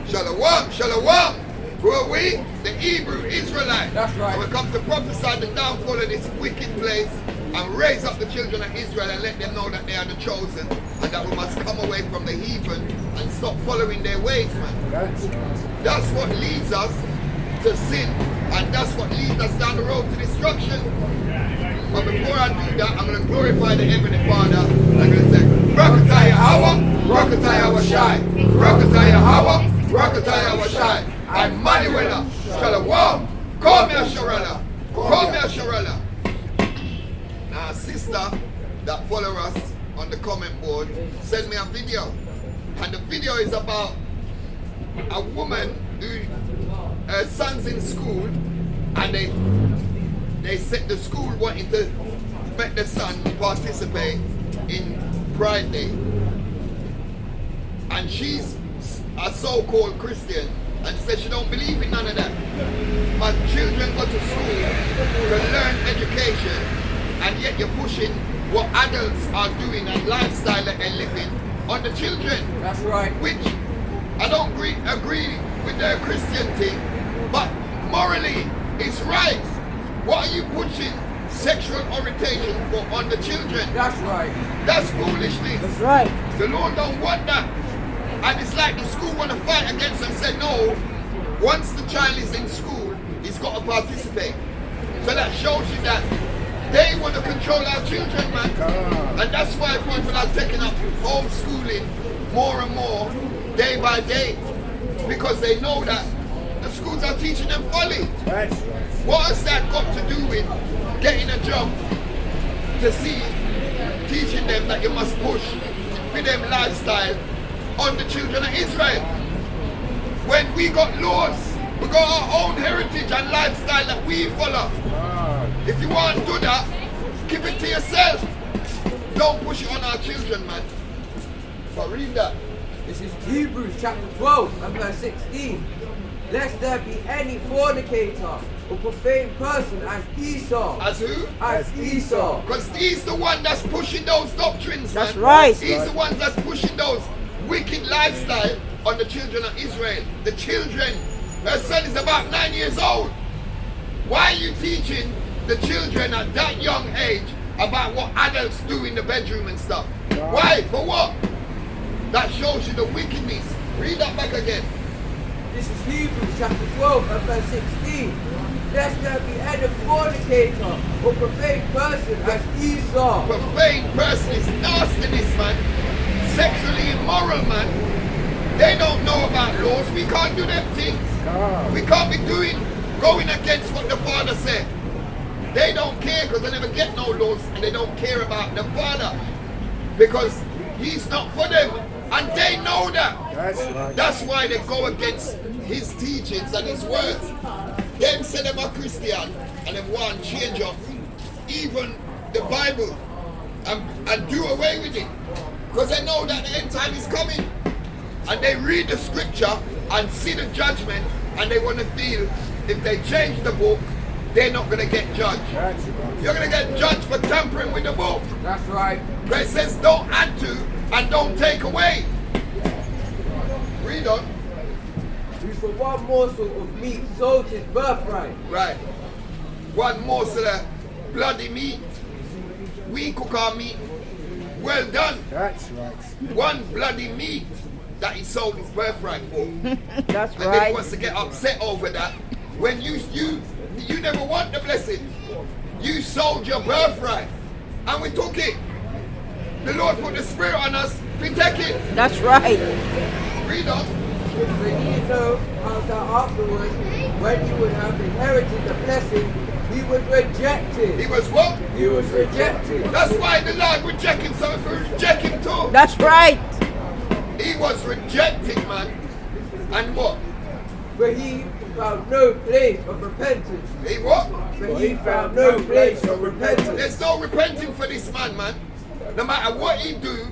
Shalom, shalom. Who are we? The Hebrew Israelite. That's right. And we come to prophesy the downfall of this wicked place and raise up the children of Israel and let them know that they are the chosen and that we must come away from the heathen and stop following their ways, man. That's what leads us to sin, and that's what leads us down the road to destruction. But before I do that, I'm going to glorify the Heavenly Father. I'm going to say, Rakataya Hawa, Rakataya Washai, Rakataya Hawa, Rakataya Washai. I'm Manuela, Shalom, call me a Sharala, call me a Sharala. Now, a sister that follow us on the comment board sent me a video, and the video is about a woman who her son's in school, and they said the school wanted to make the son participate in Pride Day, and she's a so-called Christian and said she don't believe in none of that. But children go to school to learn education, and yet you're pushing what adults are doing and lifestyle that they're living on the children. That's right. Which I don't agree with their Christian thing, but morally it's right. What are you pushing sexual orientation for on the children? That's right. That's foolishness. That's right. The Lord don't want that. And it's like the school want to fight against and say, no, once the child is in school, he's got to participate. So that shows you that they want to control our children, man. And that's why people are taking up homeschooling more and more, day by day. Because they know that the schools are teaching them folly. What has that got to do with getting a job to see, teaching them that you must push for them lifestyle on the children of Israel? When we got laws, we got our own heritage and lifestyle that we follow. If you want to do that, keep it to yourself. Don't push it on our children, man. But read that. This is Hebrews chapter 12 and verse 16. Lest there be any fornicator or profane person as Esau. As who? As Esau. Because he's the one that's pushing those doctrines, man. That's right. He's the one that's pushing those wicked lifestyle on the children of Israel. The children. Her son is about 9 years old. Why are you teaching the children at that young age about what adults do in the bedroom and stuff? Why? For what? That shows you the wickedness. Read that back again. This is Hebrews chapter 12 and verse 16. Lest there be any fornicator or profane person as Esau. Profane person is nastiness, man. Sexually immoral, man. They don't know about laws. We can't do them things. We can't be going against what the Father said. They don't care because they never get no laws, and they don't care about the Father because He's not for them, and they know that. That's why they go against His teachings and His words. Them say them are Christian and they want to change up even the Bible and do away with it because they know that the end time is coming, and they read the scripture and see the judgment, and they want to feel if they change the book they're not going to get judged. You're going to get judged for tampering with the book. That's right. But it says don't add to and don't take away. Read on. Who for one morsel of meat sold his birthright. Right. One morsel of bloody meat. We cook our meat. Well done. That's right. One bloody meat that he sold his birthright for. That's And then right. he wants to get upset over that. When you never want the blessing. You sold your birthright. And we took it. The Lord put the Spirit on us. We take it. That's right. Read on. For ye know how that afterwards, when he would have inherited the blessing, he was rejected. He was what? He was rejected. That's why the Lord reject him, so if we reject him too. That's right. He was rejected, man. And what? For he found no place of repentance. He what? For he found no place of repentance. There's no repenting for this man. No matter what he do,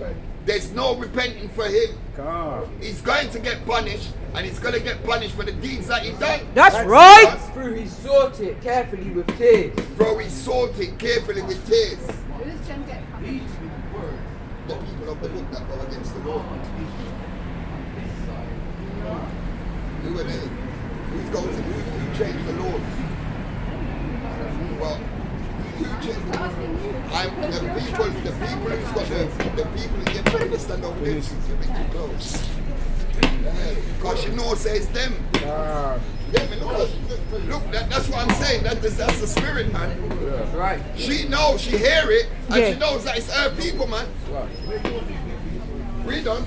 there's no repenting for him. He's going to get punished, and he's going to get punished for the deeds that he done. That's right. Through he sought it carefully with tears. Bro, he sought it carefully with tears. The people of the book that go against the law. were there. Who changed the laws? Well, who changed? I'm the people who's got the people who get ready to stand over there. You're a bit too close. Because you know, says them. Get me? Look, that's what I'm saying. That's the spirit, man. That's right. She knows, she hear it, and Yeah. she knows that it's her people, man. Read on.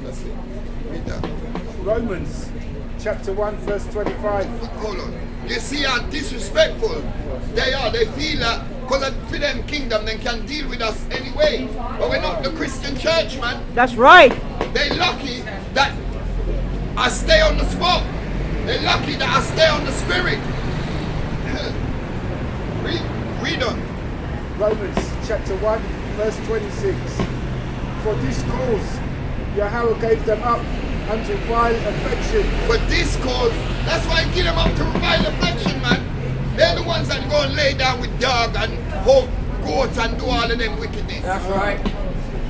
That's it. Read that. Romans chapter 1 verse 25. Hold on. You see how disrespectful they are. They feel that because for them kingdom, they can deal with us anyway. But we're not the Christian church, man. That's right. They're lucky that I stay on the spot. They're lucky that I stay on the spirit. Read on. Romans chapter 1 verse 26. For this cause Yahweh gave them up unto vile affection. But this cause, that's why I give them up to vile affection, man. They're the ones that go and lay down with dog and whole goat and do all of them wickedness. That's right.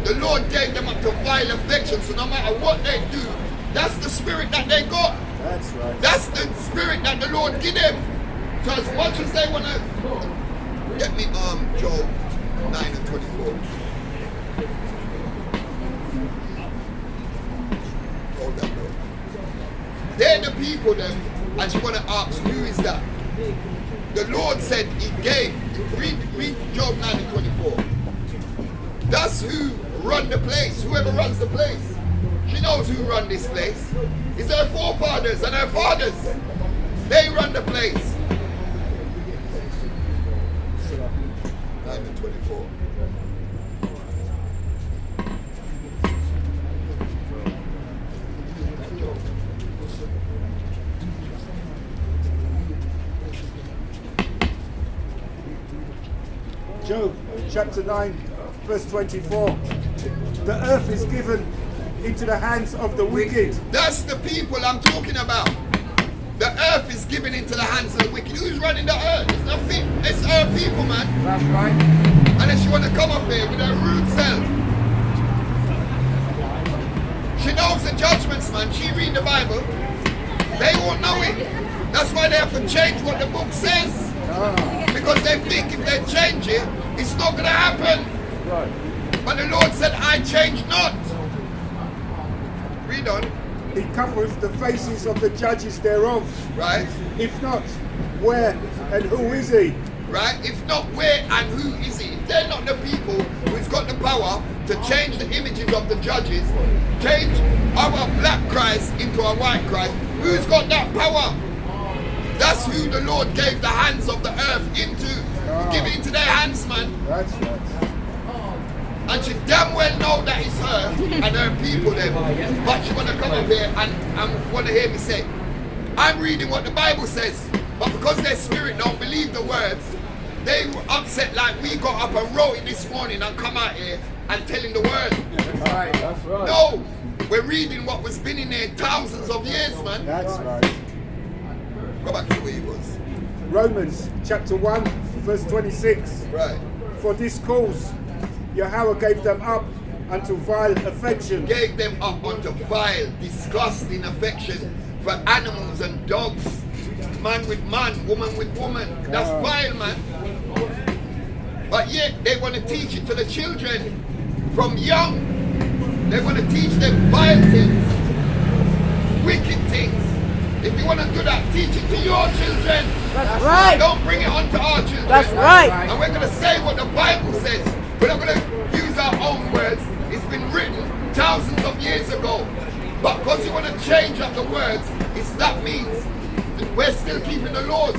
The Lord gave them up to vile affection, so no matter what they do, that's the spirit that they got. That's right. That's the spirit that the Lord give them. So as much as they want to get me Job 9 and 24. Hold that, bro. They're the people them, and you want to ask, who is that? The Lord said he gave. Read Job 9 and 24. That's who run the place. Whoever runs the place. She knows who run this place. It's her forefathers and her fathers. They run the place. 9 and 24. Job chapter 9 verse 24. The earth is given into the hands of the wicked. That's the people I'm talking about. The earth is given into the hands of the wicked. Who's running the earth? It's nothing. It's her people, man. That's right. Unless you want to come up here with her rude self. She knows the judgments, man. She read the Bible. They won't know it. That's why they have to change what the book says. Because they think if they change it, it's not going to happen. Right. But the Lord said, I change not. Read on. He covereth the faces of the judges thereof. Right? If not, where and who is he? Right? If not, where and who is he? If they're not the people who's got the power to change the images of the judges, change our black Christ into a white Christ, who's got that power? That's who the Lord gave the hands of the earth into. Give it into their hands, man. That's right. And she damn well know that it's her and her people then. But she want to come up here and want to hear me say, I'm reading what the Bible says. But because their spirit don't believe the words, they were upset like we got up and wrote it this morning and come out here and telling the word. That's right. That's right. No, we're reading what was been in there thousands of years, man. That's right. Go back to where he was. Romans chapter 1 verse 26. Right. For this cause Yahweh gave them up unto vile affection. Gave them up unto vile, disgusting affection for animals and dogs. Man with man, woman with woman. That's vile, man. But yet they want to teach it to the children from young. They want to teach them vile things, wicked things. If you want to do that, teach it to your children. That's right. Don't bring it onto our children. That's right. And we're going to say what the Bible says. We're not going to use our own words. It's been written thousands of years ago. But because you want to change up the words, that means that we're still keeping the laws.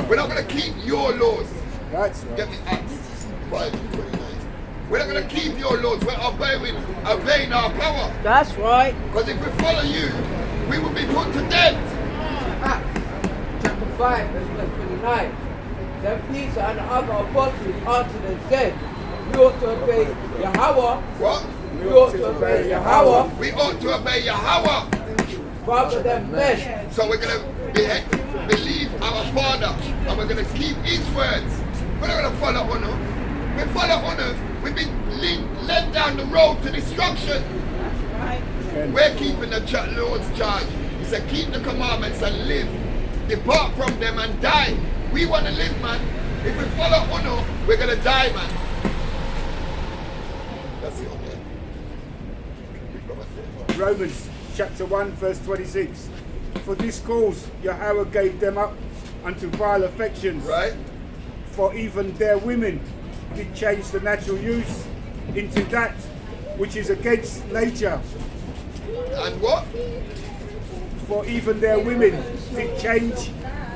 We're not going to keep your laws. That's right. Get me Acts 5:29. We're not going to keep your laws. We're obeying our power. That's right. Because if we follow you, we will be put to death. Acts chapter 5 verse 29. Then Peter and the other apostles answered and said, we ought to obey Yahweh. What? We ought to obey Yahweh We ought to obey Yahweh. rather than men. So we're going to believe our Father and we're going to keep His words. We're not going to follow honor. We follow honor. We've been led down the road to destruction. Right. We're keeping the Lord's charge. He said, keep the commandments and live. Depart from them and die. We want to live, man. If we follow Uno, we're going to die, man. That's it, okay. Romans chapter 1 verse 26. For this cause Yahweh gave them up unto vile affections. Right? For even their women did change the natural use into that which is against nature. And what? For even their women did change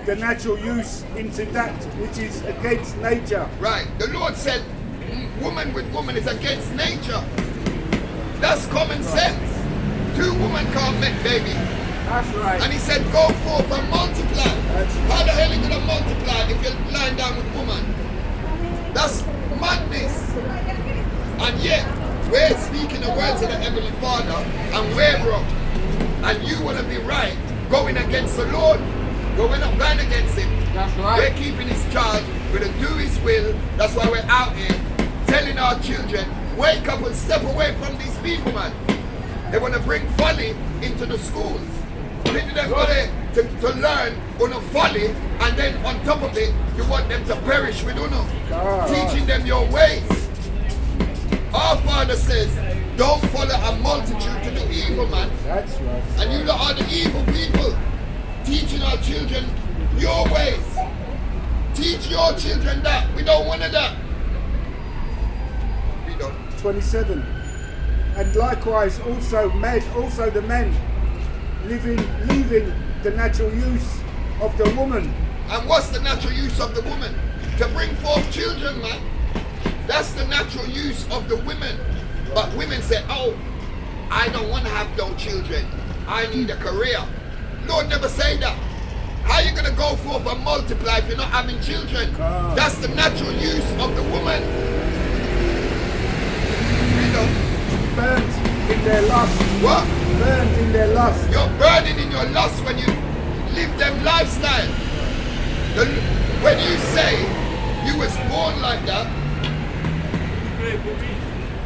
the natural use into that which is against nature. Right. The Lord said, woman with woman is against nature. That's common sense. Two women can't make baby. That's right. And he said, go forth and multiply. That's- How the hell are you going to multiply if you're lying down with woman? That's madness. And yet, we're speaking the words of the Heavenly Father, and we're wrong. And you want to be right, going against the Lord. But we're not going against him. That's right. We're keeping his charge. We're to do his will. That's why we're out here telling our children, wake up and step away from these people, man. They want to bring folly into the schools. They've got to learn Uno folly, and then on top of it, you want them to perish with Uno. Teaching them your ways. Our Father says, don't follow a multitude to do evil, man. That's right. And you lot are the evil people. Teaching our children your ways. Teach your children that. We don't want that. We don't. 27. And likewise also the men leaving the natural use of the woman. And what's the natural use of the woman? To bring forth children, man. That's the natural use of the women. But women say, oh, I don't want to have no children. I need a career. Lord never say that. How are you going to go forth and multiply if you're not having children? That's the natural use of the woman. You know. Burnt in their lust. What? Burnt in their lust. You're burning in your lust when you live them lifestyle. When you say you was born like that,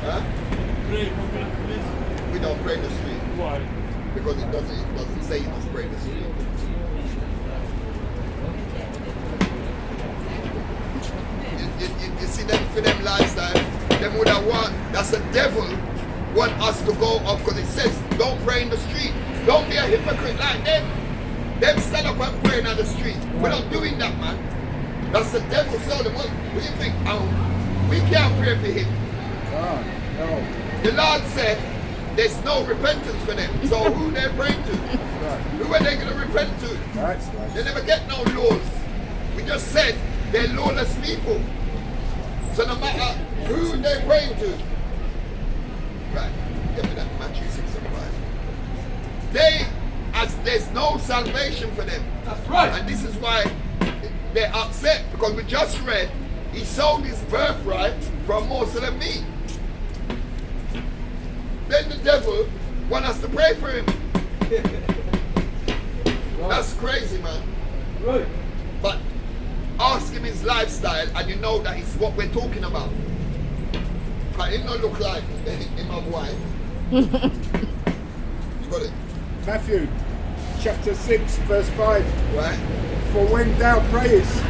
huh? We don't pray in the street. Why? Because it doesn't say you must pray in the street. You see them for them lifestyle, them would have want, that's the devil want us to go up because it says don't pray in the street. Don't be a hypocrite like them. Them stand up and pray in the street. We're not doing that, man. That's the devil. So what do you think? We can't pray for him. No. The Lord said there's no repentance for them. So who they're praying to? Who are they going to repent to? That's right. They never get no laws. We just said they're lawless people. So no matter who they're praying to. Right. Give me that Matthew 6 and 5. There's no salvation for them. That's right. And this is why they're upset. Because we just read, he sold his birthright for a morsel of meat. Then the devil want us to pray for him. That's crazy, man. Right. But ask him his lifestyle and you know that it's what we're talking about. Because it don't look like in my wife. You got it? Matthew chapter 6 verse 5. Right? For when thou prayest,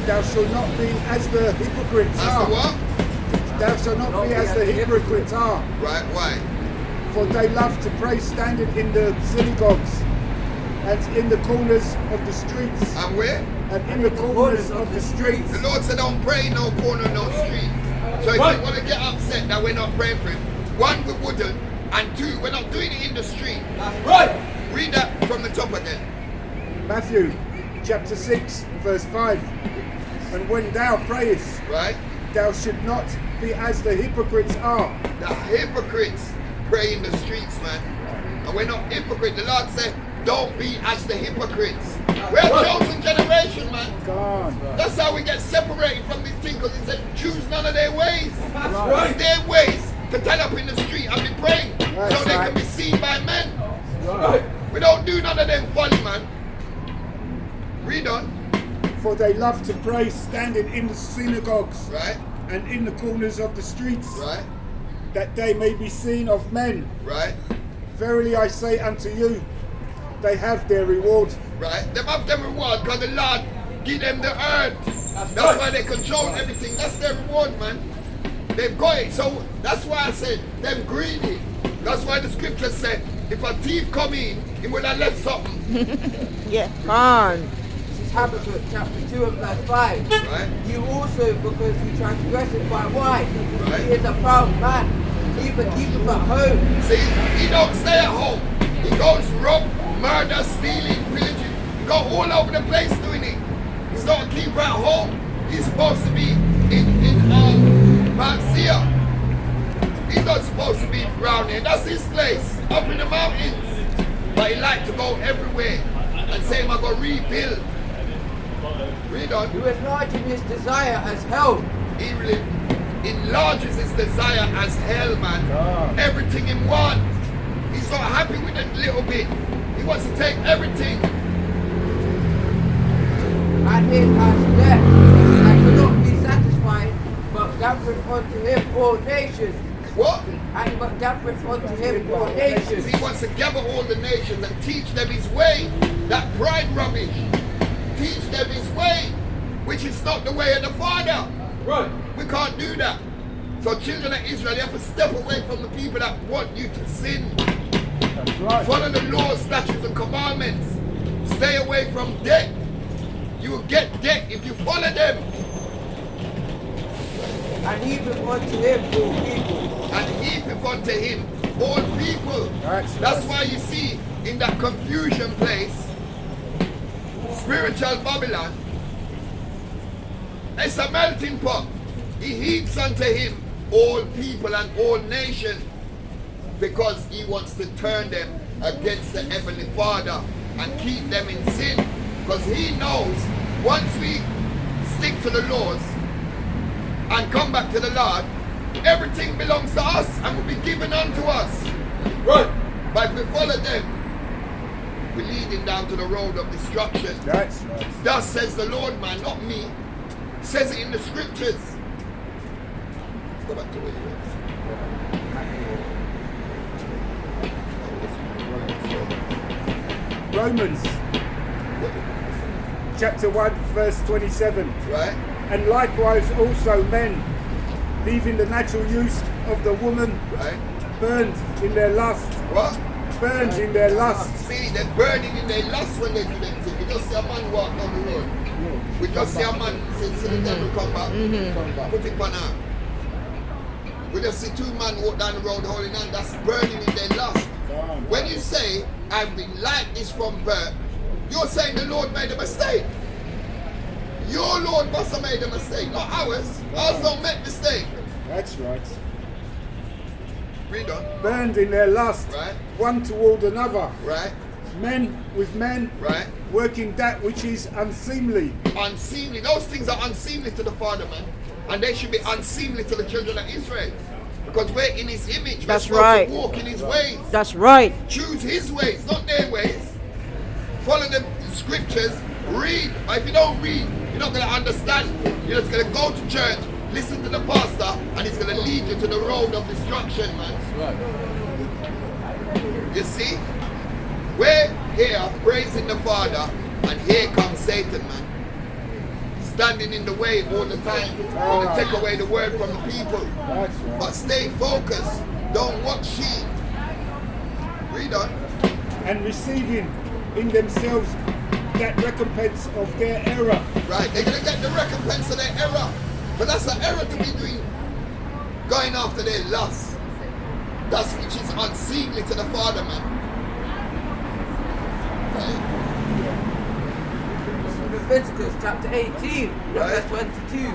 thou shalt not be as the hypocrites That's are. the what? Thou shalt not be as the hypocrites are. Right, why? For they love to pray standing in the synagogues and in the corners of the streets. And where? And in the corners of the streets. The Lord said don't pray no corner, no street. So if you want to get upset that we're not praying for him, one, we wouldn't, and two, we're not doing it in the street. That's right. Read that from the top again. Matthew chapter 6 verse 5. And when thou prayest, Right? thou should not be as the hypocrites are. The hypocrites pray in the streets, man. And we're not hypocrites. The Lord said, don't be as the hypocrites. We're a chosen generation, man. God. That's how we get separated from these things, because he said, choose none of their ways. That's Right. right. It's their ways to turn up in the street and be praying That's so they right. can be seen by men. Right. We don't do none of them folly, man. Read on. For they love to pray standing in the synagogues Right? and in the corners of the streets, Right? that they may be seen of men. Right? Verily I say unto you, they have their reward. Right? Them have them reward because the Lord give them the earth. That's why they control everything. That's their reward, man. They've got it. So that's why I said them greedy. That's why the scripture said, if a thief come in, he would have left something. Yeah. Man. This is Habakkuk chapter 2 and verse 5. Right? You also, because you transgressed by wife, Right. he is a proud man, neither keepeth at home. See, he don't stay at home. He goes rob, murder, stealing, pillaging. He go all over the place doing it. He's not a keeper at home. He's supposed to be in Mount Seir. He's not supposed to be around here. That's his place, up in the mountains. But he like to go everywhere and say, I'm going to rebuild. Read on. Who enlarging his desire as hell. He really enlarges his desire as hell, man. Everything in one. He's not happy with a little bit. He wants to take everything. And it has death, and cannot be satisfied, but gathereth unto him all nations. What? And but gathereth unto him all nations. He wants to gather all the nations and teach them his way. That pride rubbish. Teach them his way, which is not the way of the Father. Right. We can't do that. So children of Israel, you have to step away from the people that want you to sin. That's right. Follow the laws, statutes, and commandments. Stay away from debt. You will get debt if you follow them. And heapeth unto him all people. And heapeth unto him all people. That's why you see in that confusion place, spiritual Babylon, it's a melting pot. He heaps unto him all people and all nations, because he wants to turn them against the Heavenly Father and keep them in sin. Because he knows once we stick to the laws and come back to the Lord, everything belongs to us and will be given unto us. Right. But if we follow them, we lead him down to the road of destruction. That's right. Thus says the Lord, man, not me. Says it in the scriptures. Go back to where you were. Romans chapter 1 verse 27. Right? And likewise also men, leaving the natural use of the woman, Right? burned in their lust. What? Burned in their lust. See, they're burning in their lust when they do them things. We just see a man walk down the road. We just see a man say, the devil come back. Put it on her. We just see two men walk down the road holding on. That's burning in their lust. When you say, I've been like this from birth, you're saying the Lord made a mistake. Your Lord must have made a mistake, not ours. Ours don't make mistake. That's right. Read on. Burned in their lust, Right. one toward another. Right? Men with men, Right? working that which is unseemly. Unseemly. Those things are unseemly to the Father, man. And they should be unseemly to the children of Israel. Because we're in his image. That's we're supposed right. to walk in his ways. That's right. Choose his ways, not their ways. Follow the scriptures. Read. But if you don't read, you're not going to understand. You're just going to go to church, listen to the pastor, and he's going to lead you to the road of destruction, man. You see? We're here praising the Father, and here comes Satan, man. Standing in the way all the time. Want to take away the word from the people. That's right. But stay focused. Don't watch sheep. Read on. And receiving in themselves that recompense of their error. Right, they're going to get the recompense of their error. But that's an error to be doing. Going after their lust. That's which is unseemly to the Father, man. Leviticus chapter 18, Right. verse 22.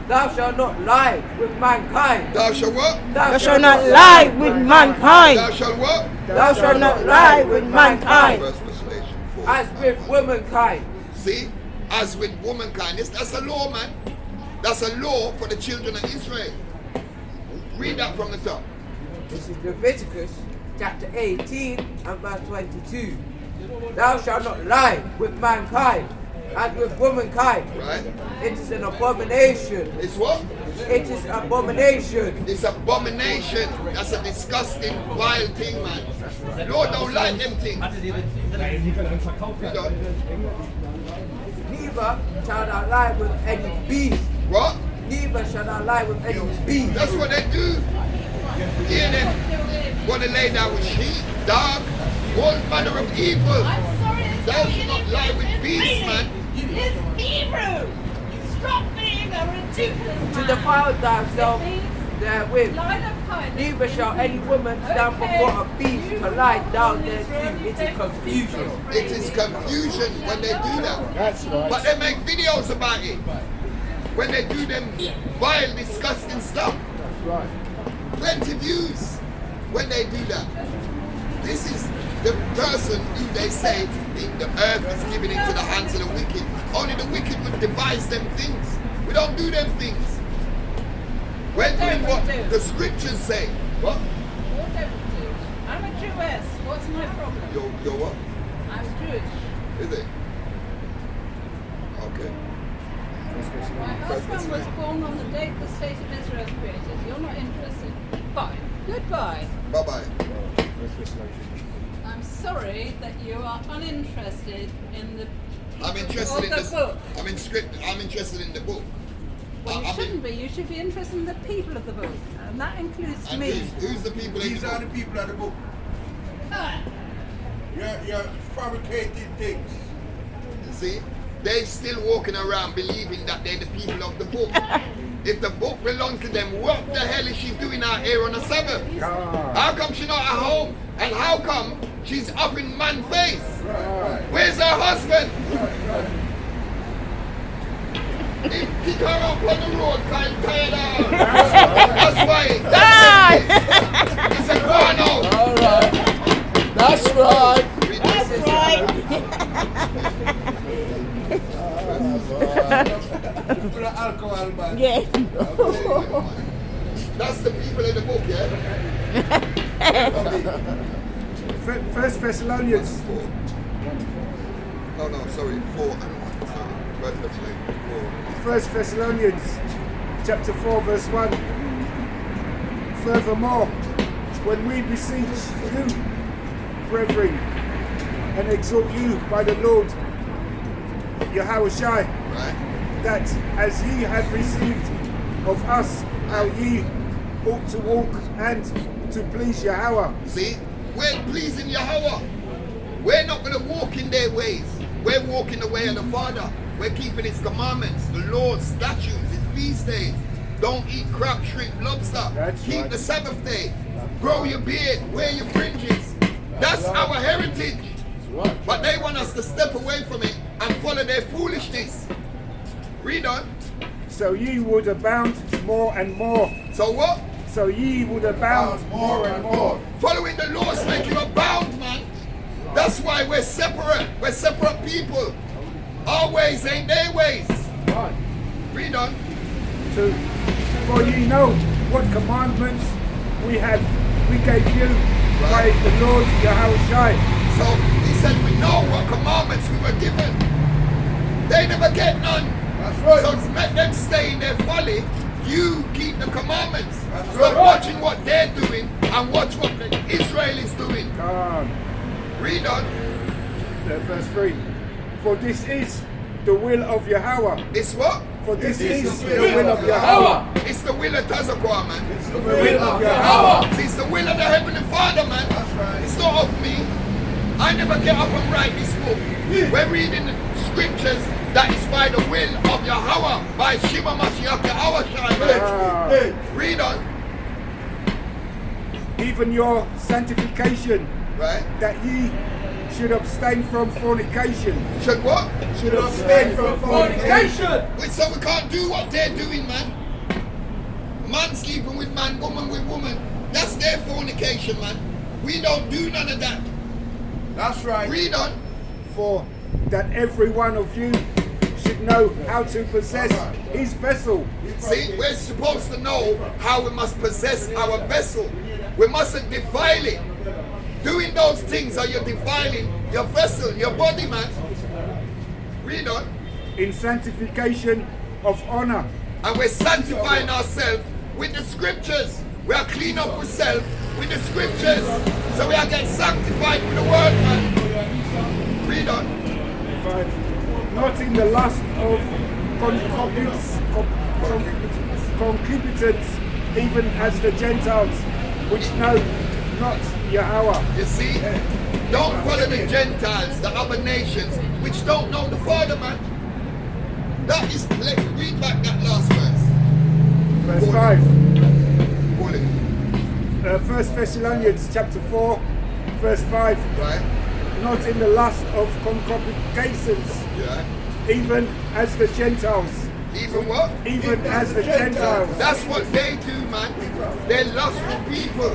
Thou shalt not lie with mankind. Thou shalt what? Thou shalt not lie with mankind. Thou shalt what? Thou shalt not lie with mankind. Verse translation 4. As with womankind. See? As with womankind. That's a law, man. That's a law for the children of Israel. Read that from the top. This is Leviticus chapter 18 and verse 22. Thou shalt not lie with mankind, as with womankind. Right? It is an abomination. It's what? It is abomination. It's abomination. That's a disgusting, vile thing, man. Lord don't like them things. You know? Neither shall thou lie with any beast. What? Neither shall thou lie with any beast. That's what they do. Hear them? Want to lay down with sheep, dog, all manner of evil. I'm sorry. Thou shalt not lie with beasts, man. It's Hebrew. Stop being a ridiculous To man. defile thyself therewith. Line up kind. Neither shall any woman stand before a beast to lie down thereto. It is confusion. It is confusion when they do that. That's right. But they make videos about it. When they do them vile, disgusting stuff. That's right. Plenty views when they do that. This is the person who they say the earth is given into the hands of the wicked. Only the wicked would devise them things. We don't do them things. We're doing what the scriptures say. What? What don't we do? I'm a Jewess. What's my problem? You're what? I'm Jewish. Is it? Okay. My husband was born on the date the state of Israel was created. You're not interested. Fine. Goodbye. Bye-bye. I'm sorry that you are uninterested in the I'm interested in of the this. book. I'm interested in the book. Well, you I mean- shouldn't be. You should be interested in the people of the book. And that includes And me. who's the people in These the are the book? people of the book. Ah, You're fabricating things. See? They still walking around believing that they're the people of the book. If the book belonged to them, what the hell is she doing out here on the Sabbath? Ah, How come she's not at home? And how come she's up in man's face? Where's her husband? He pick her up on the road, kind tired out. That's why. That's the case. It's a guano. All right. That's right. That's right. Full of alcohol, man. Yeah. That's the people in the book, yeah? First Thessalonians. 4. Oh no, sorry, 4 and 1. Sorry. First Thessalonians 4. First Thessalonians chapter 4 verse 1. Furthermore, when we beseech you, brethren, and exhort you by the Lord Yahushua, Right? that as ye have received of us how ye ought to walk and to please Yahweh. See? We're pleasing Yahweh. We're not going to walk in their ways. We're walking the way of the Father. We're keeping His commandments, the Lord's statutes, His feast days. Don't eat crab, shrimp, lobster. That's Keep right. the Sabbath day. Grow your beard. Wear your fringes. That's our heritage. But they want us to step away from it and follow their foolishness. Read on. So ye would abound more and more. So what? So ye would abound more and more. Following the laws make you abound, man. That's why we're separate. We're separate people. Our ways ain't their ways. Right. Read on. So, for ye know what commandments we gave you by the Lord Yahushua. So he said we know what commandments we were given. They never get none. That's right. So to make them stay in their folly, you keep the commandments. That's Stop right. watching what they're doing and watch what the Israel is doing. Read on. Verse 3. For this is the will of Yahweh. It's what? For this This is is the will of Yahweh. It's the will of Tazakwa, man. It's the will of Yahweh. See, it's the will of the Heavenly Father, man. That's right. It's not of me. I never get up and write this book. We're reading the scriptures that is by the will of Yahweh, by Shema Mashiach Yahweh Shai. Hey, Read on. Even your sanctification, Right? that ye should abstain from fornication. Should what? Should abstain from fornication. So we can't do what they're doing, man. Man sleeping with man, woman with woman. That's their fornication, man. We don't do none of that. that's right. Read on. For that every one of you should know how to possess his vessel. See, we're supposed to know how we must possess our vessel. We mustn't defile it. Doing those things are you defiling your vessel, your body, man. Read on. In sanctification of honor And we're sanctifying ourselves with the scriptures. We are clean up ourselves with the scriptures. So we are getting sanctified with the word, man. Read on. 5. Not in the lust of concupiscence, even as the Gentiles, which know not Yahweh. You see? Don't follow the Gentiles, the other nations, which don't know the Father, man. That is, read back that last verse. Verse 5. Pull it. 1 Thessalonians chapter 4, verse 5. Right? Not in the lust of concupiscence, Yeah. even as the Gentiles. Even what? Even as the Gentiles. That's what they do, man. They're lustful people.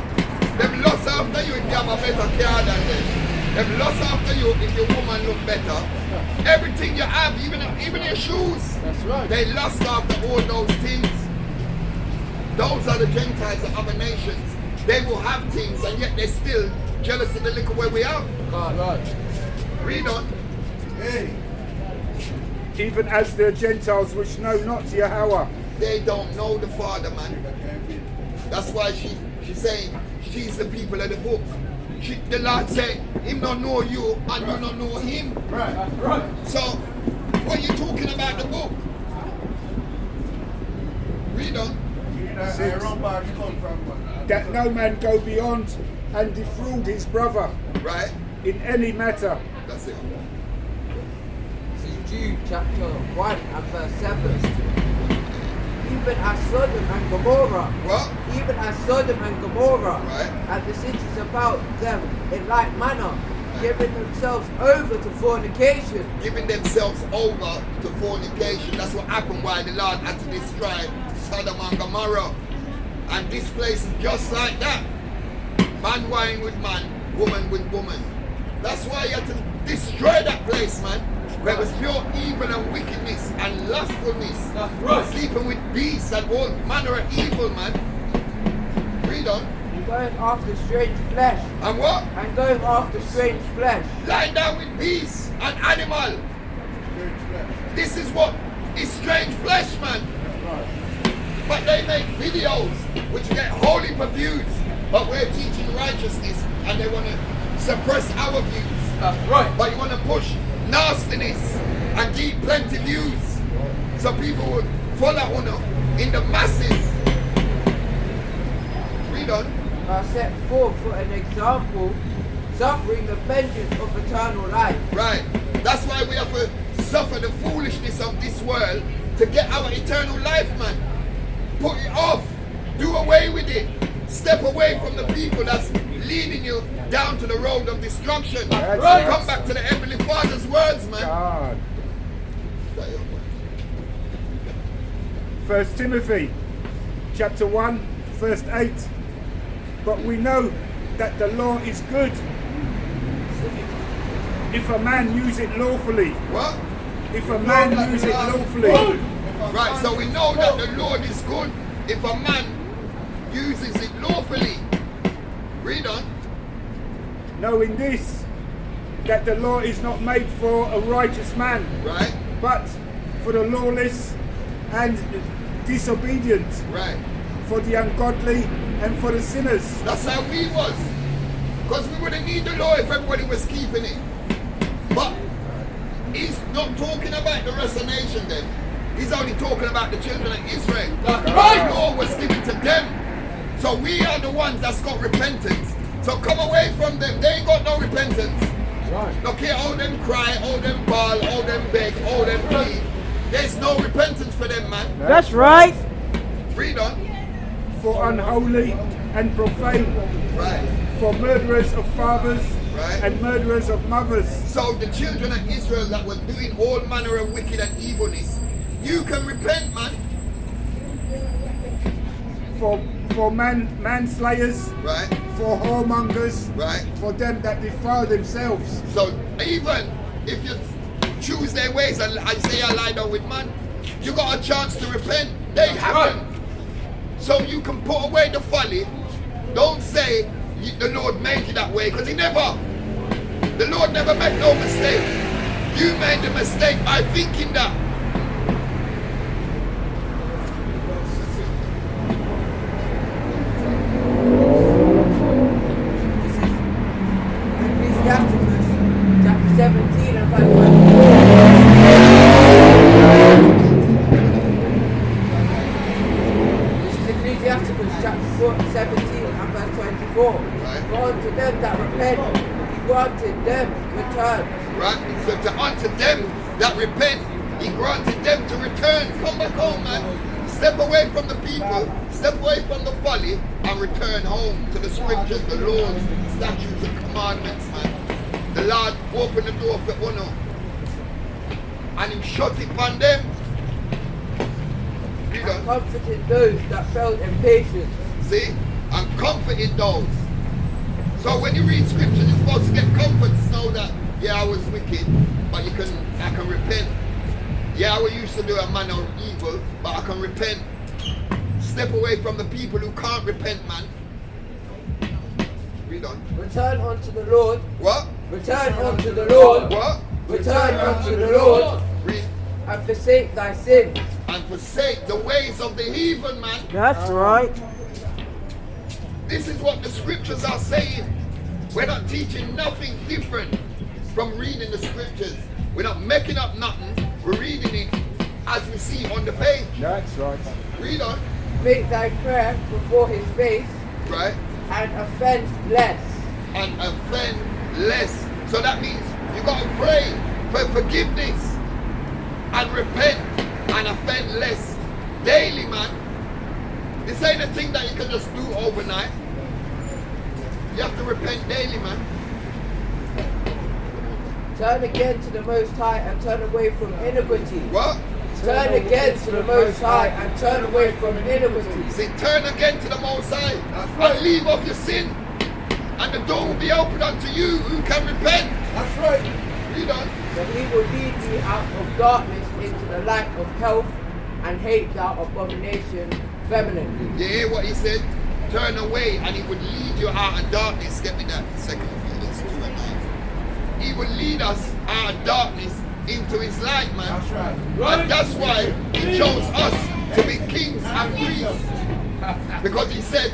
Them lust after you if you have a better car than them. Them lust after you if your woman look better. Everything you have, even your shoes. That's right. They lust after all those things. Those are the Gentiles of other nations. They will have things and yet they're still jealous of the little way we have. Read on. Hey. Even as the Gentiles which know not Yahweh. They don't know the Father, man. That's why she's saying she's the people of the book. The Lord said, him don't know you and you don't know him. Right. So, what are you talking about the book? Read on. That no man go beyond and defraud his brother Right? in any matter. That's it. This is Jude chapter 1 and verse 7. Even as Sodom and Gomorrah, What? even as Sodom and Gomorrah, Right. and the cities about them in like manner, giving themselves over to fornication. Giving themselves over to fornication. That's what happened why the Lord had to destroy Sodom and Gomorrah. And this place is just like that. Man wine with man, woman with woman. That's why you had to destroy that place, man. Where it was pure evil and wickedness and lustfulness. That's right. Sleeping with beasts and all manner of evil, man. Read on. Going after strange flesh, And what? and going after strange flesh. Lying down with beasts and animal. This is what is strange flesh, man. But they make videos which get wholly views. But we're teaching righteousness and they want to suppress our views. That's right. But you want to push nastiness and give plenty views. So people would follow in the masses. Read on. Are set forth for an example, suffering the vengeance of eternal life. Right. That's why we have to suffer the foolishness of this world to get our eternal life, man. Put it off. Do away with it. Step away from the people that's leading you down to the road of destruction. That's right. Come back to the Heavenly Father's words, man. God. 1 Timothy chapter 1 verse 8. But we know that the law is good if a man use it lawfully. What? If a man use it lawfully. Right, so we know that the Lord is good if a man uses it lawfully. Read on. Knowing this, that the law is not made for a righteous man, Right? but for the lawless and disobedient, Right. for the ungodly and for the sinners. That's how we was. Because we wouldn't need the law if everybody was keeping it. But he's not talking about the rest of the nation then. He's only talking about the children of Israel. Right. The law was given to them. So we are the ones that's got repentance. So come away from them. They ain't got no repentance. Look here, all them cry, all them bawl, all them beg, all them plead. There's no repentance for them, man. That's right. Read on. For unholy and profane, Right. for murderers of fathers Right. and murderers of mothers, So the children of Israel that were doing all manner of wicked and evilness, you can repent, man. for manslayers, Right. for whoremongers, Right. for them that defile themselves. So even if you choose their ways and say I lie down with man, you got a chance to repent. They haven't. So you can put away the folly. Don't say the Lord made you that way, because he never. The Lord never made no mistake. You made the mistake by thinking that. Right. For unto them that repent, he granted them return. Right? So unto them that repent, he granted them to return. Come back home, man. Step away from the people, step away from the folly, and return home to the scriptures, the laws, statutes, and commandments, man. The Lord opened the door for Uno. And he shut it upon them. You know, Comforted those that felt impatient. see? And comforted those. So when you read scripture, you're supposed to get comfort to know that, yeah, I was wicked, but I can repent. Yeah, I used to do a manner of evil, but I can repent. Step away from the people who can't repent, man. Read on. Return unto the Lord. What? Return unto the Lord. What? Return unto the Lord. Read. And forsake thy sins. And forsake the ways of the heathen, man. That's right. This is what the scriptures are saying. We're not teaching nothing different from reading the scriptures. We're not making up nothing. We're reading it as we see on the page. That's right. Read on. Make thy prayer before his face. Right? And offend less. And offend less. So that means you got to pray for forgiveness and repent and offend less daily, man. This ain't a thing that you can just do overnight. You have to repent daily, man. Turn again to the Most High and turn away from iniquity. What? Turn again to the Most High and turn away from iniquity. See, turn again to the Most High and leave off your sin. And the door will be opened unto you who can repent. That's right. Read on. That he will lead thee out of darkness into the light of health, and hate thou abomination vehemently. You hear what he said? Turn away and he would lead you out of darkness. Get me that second Philippians 2 and 9. He will lead us out of darkness into his light, man. That's right. And that's why he chose us to be kings and priests. Because he said,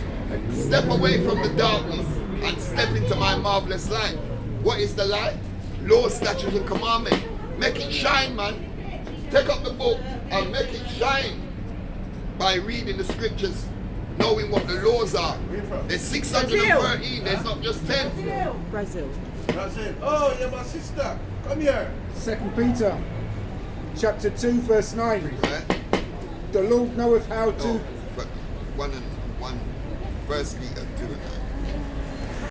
step away from the darkness and step into my marvelous light. What is the light? Law, statutes, and commandments. Make it shine, man. Take up the book and make it shine by reading the scriptures, knowing what the laws are. There's 613, there's not just 10. Brazil. That's it. Oh, you're my sister. Come here. 2 Peter chapter 2 verse 9. Right? The Lord knoweth how to No, but 1 Peter 2 and 9.